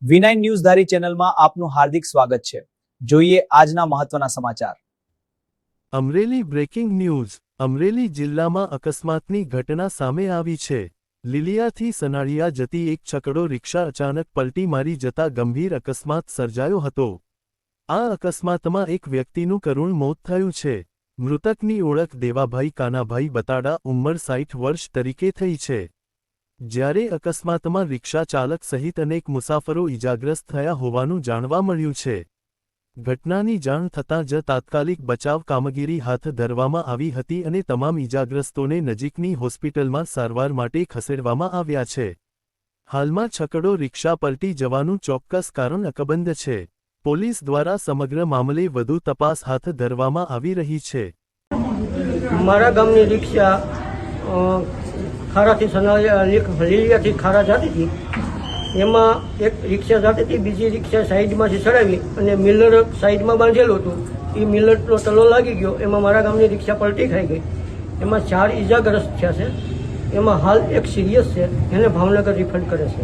V9 news ધારી ચેનલમાં આપનું હાર્દિક સ્વાગત છે। જોઈએ આજના મહત્વના સમાચાર। Amreli breaking news. અમરેલી જિલ્લામાં અકસ્માતની ઘટના સામે આવી છે। લીલિયાથી સનાળિયા જતી એક છકડો રિક્ષા અચાનક પલટી મારી જતા ગંભીર અકસ્માત સર્જાયો હતો। આ અકસ્માતમાં એક વ્યક્તિનું કરુણ મોત થયું છે। મૃતકની ઓળખ દેવાભાઈ કાનાભાઈ બતાડા ઉંમર 60 વર્ષ તરીકે થઈ છે। જ્યારે અકસ્માતમાં રિક્ષા ચાલક સહિત અનેક મુસાફરો ઇજાગ્રસ્ત થયા હોવાનું જાણવા મળ્યું છે। ઘટનાની જાણ થતાં જ તાત્કાલિક બચાવ કામગીરી હાથ ધરવામાં આવી હતી અને તમામ ઇજાગ્રસ્તોને નજીકની હોસ્પિટલમાં સારવાર માટે ખસેડવામાં આવ્યા છે। હાલમાં છકડો રિક્ષા પલટી જવાનું ચોક્કસ કારણ અકબંધ છે। પોલીસ દ્વારા સમગ્ર મામલે વધુ તપાસ હાથ ધરવામાં આવી રહી છે। મારા ગામની રિક્ષા ખારાથી લીલિયાથી ખારા જતી હતી। એમાં એક રિક્ષા જતી હતી, બીજી રિક્ષા સાઈડમાંથી ચડાવી અને મિલર સાઈડમાં બાંધેલું હતું। એ મિલરનો તલો લાગી ગયો, એમાં મારા ગામની રિક્ષા પલટી ખાઈ ગઈ। એમાં 4 ઇજાગ્રસ્ત થયા છે। એમાં હાલ એક સિરિયસ છે, એને ભાવનગર રિફર કરે છે।